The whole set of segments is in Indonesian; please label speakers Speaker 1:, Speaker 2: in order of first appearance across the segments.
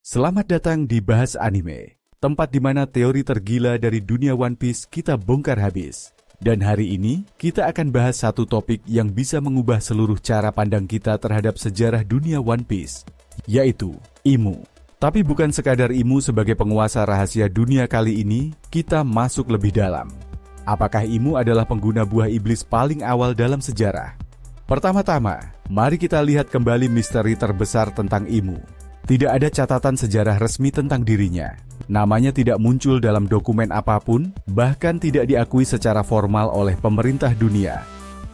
Speaker 1: Selamat datang di Bahas Anime, tempat di mana teori tergila dari dunia One Piece kita bongkar habis. Dan hari ini, kita akan bahas satu topik yang bisa mengubah seluruh cara pandang kita terhadap sejarah dunia One Piece, yaitu Imu. Tapi bukan sekadar Imu sebagai penguasa rahasia dunia kali ini, kita masuk lebih dalam. Apakah Imu adalah pengguna buah iblis paling awal dalam sejarah? Pertama-tama, mari kita lihat kembali misteri terbesar tentang Imu. Tidak ada catatan sejarah resmi tentang dirinya. Namanya tidak muncul dalam dokumen apapun, bahkan tidak diakui secara formal oleh pemerintah dunia.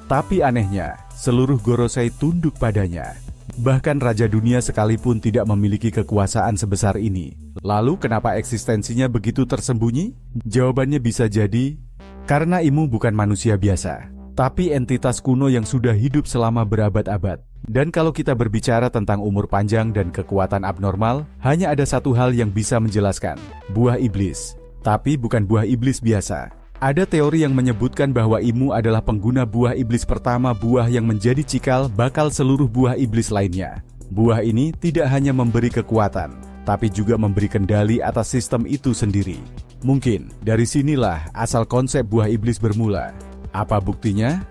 Speaker 1: Tapi anehnya, seluruh Gorosei tunduk padanya. Bahkan Raja Dunia sekalipun tidak memiliki kekuasaan sebesar ini. Lalu kenapa eksistensinya begitu tersembunyi? Jawabannya bisa jadi, karena Imu bukan manusia biasa, tapi entitas kuno yang sudah hidup selama berabad-abad. Dan kalau kita berbicara tentang umur panjang dan kekuatan abnormal, hanya ada satu hal yang bisa menjelaskan, buah iblis. Tapi bukan buah iblis biasa. Ada teori yang menyebutkan bahwa Imu adalah pengguna buah iblis pertama, buah yang menjadi cikal bakal seluruh buah iblis lainnya. Buah ini tidak hanya memberi kekuatan, tapi juga memberi kendali atas sistem itu sendiri. Mungkin dari sinilah asal konsep buah iblis bermula. Apa buktinya?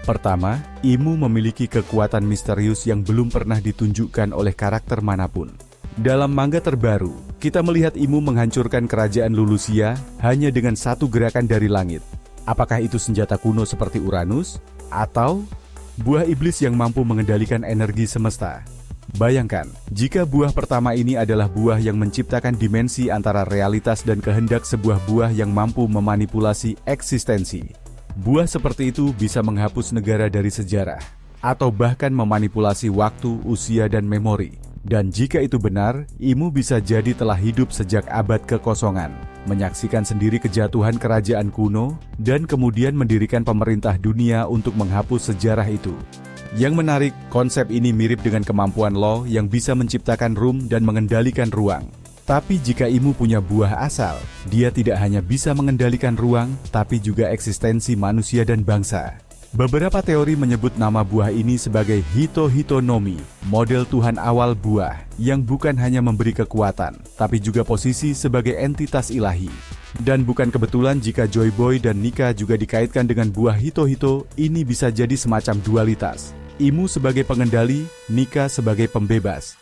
Speaker 1: Pertama, Imu memiliki kekuatan misterius yang belum pernah ditunjukkan oleh karakter manapun. Dalam manga terbaru, kita melihat Imu menghancurkan kerajaan Lulusia hanya dengan satu gerakan dari langit. Apakah itu senjata kuno seperti Uranus? Atau buah iblis yang mampu mengendalikan energi semesta? Bayangkan, jika buah pertama ini adalah buah yang menciptakan dimensi antara realitas dan kehendak, sebuah buah yang mampu memanipulasi eksistensi. Buah seperti itu bisa menghapus negara dari sejarah, atau bahkan memanipulasi waktu, usia, dan memori. Dan jika itu benar, Imu bisa jadi telah hidup sejak abad kekosongan, menyaksikan sendiri kejatuhan kerajaan kuno, dan kemudian mendirikan pemerintah dunia untuk menghapus sejarah itu. Yang menarik, konsep ini mirip dengan kemampuan Law yang bisa menciptakan room dan mengendalikan ruang. Tapi jika Imu punya buah asal, dia tidak hanya bisa mengendalikan ruang, tapi juga eksistensi manusia dan bangsa. Beberapa teori menyebut nama buah ini sebagai Hito Hito Nomi, model Tuhan awal buah, yang bukan hanya memberi kekuatan, tapi juga posisi sebagai entitas ilahi. Dan bukan kebetulan jika Joy Boy dan Nika juga dikaitkan dengan buah Hito Hito, ini bisa jadi semacam dualitas. Imu sebagai pengendali, Nika sebagai pembebas.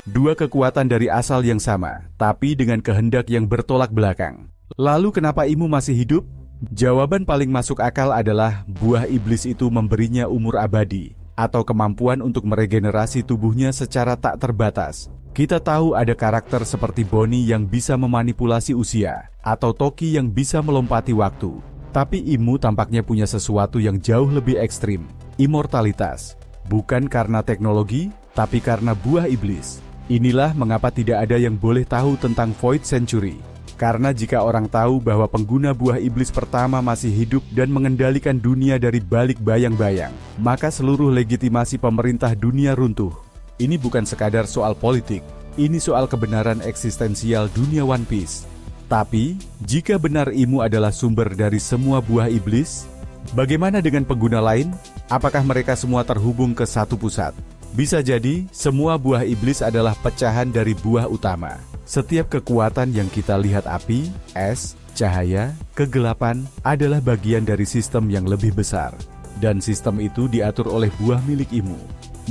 Speaker 1: Dua kekuatan dari asal yang sama, tapi dengan kehendak yang bertolak belakang. Lalu kenapa Imu masih hidup? Jawaban paling masuk akal adalah buah iblis itu memberinya umur abadi, atau kemampuan untuk meregenerasi tubuhnya secara tak terbatas. Kita tahu ada karakter seperti Bonnie yang bisa memanipulasi usia, atau Toki yang bisa melompati waktu. Tapi Imu tampaknya punya sesuatu yang jauh lebih ekstrim, immortalitas. Bukan karena teknologi, tapi karena buah iblis. Inilah mengapa tidak ada yang boleh tahu tentang Void Century. Karena jika orang tahu bahwa pengguna buah iblis pertama masih hidup dan mengendalikan dunia dari balik bayang-bayang, maka seluruh legitimasi pemerintah dunia runtuh. Ini bukan sekadar soal politik, ini soal kebenaran eksistensial dunia One Piece. Tapi, jika benar Imu adalah sumber dari semua buah iblis, bagaimana dengan pengguna lain? Apakah mereka semua terhubung ke satu pusat? Bisa jadi, semua buah iblis adalah pecahan dari buah utama. Setiap kekuatan yang kita lihat, api, es, cahaya, kegelapan, adalah bagian dari sistem yang lebih besar. Dan sistem itu diatur oleh buah milik Imu.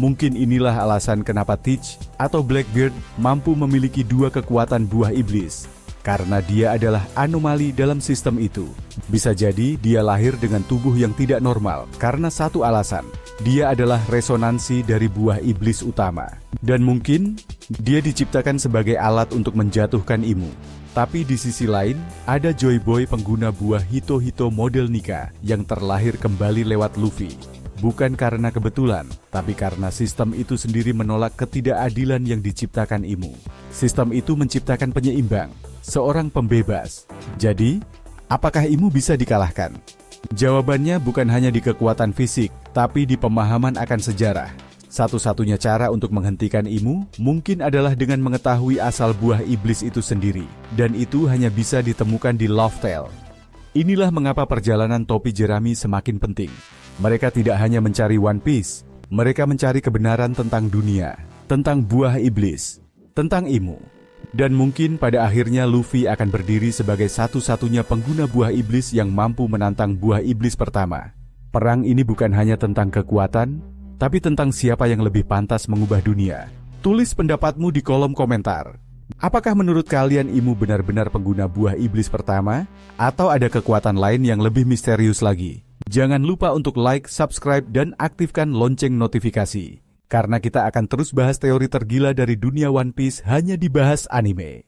Speaker 1: Mungkin inilah alasan kenapa Teach atau Blackbeard mampu memiliki dua kekuatan buah iblis. Karena dia adalah anomali dalam sistem itu. Bisa jadi dia lahir dengan tubuh yang tidak normal karena satu alasan. Dia adalah resonansi dari buah iblis utama. Dan mungkin dia diciptakan sebagai alat untuk menjatuhkan Imu. Tapi di sisi lain, ada Joy Boy pengguna buah Hito Hito model Nika yang terlahir kembali lewat Luffy. Bukan karena kebetulan, tapi karena sistem itu sendiri menolak ketidakadilan yang diciptakan Imu. Sistem itu menciptakan penyeimbang, seorang pembebas. Jadi, apakah Imu bisa dikalahkan? Jawabannya bukan hanya di kekuatan fisik, tapi di pemahaman akan sejarah. Satu-satunya cara untuk menghentikan Imu mungkin adalah dengan mengetahui asal buah iblis itu sendiri. Dan itu hanya bisa ditemukan di Laugh Tale. Inilah mengapa perjalanan topi jerami semakin penting. Mereka tidak hanya mencari One Piece, mereka mencari kebenaran tentang dunia, tentang buah iblis, tentang Imu. Dan mungkin pada akhirnya Luffy akan berdiri sebagai satu-satunya pengguna buah iblis yang mampu menantang buah iblis pertama. Perang ini bukan hanya tentang kekuatan, tapi tentang siapa yang lebih pantas mengubah dunia. Tulis pendapatmu di kolom komentar. Apakah menurut kalian Imu benar-benar pengguna buah iblis pertama? Atau ada kekuatan lain yang lebih misterius lagi? Jangan lupa untuk like, subscribe, dan aktifkan lonceng notifikasi. Karena kita akan terus bahas teori tergila dari dunia One Piece hanya di Bahas Anime.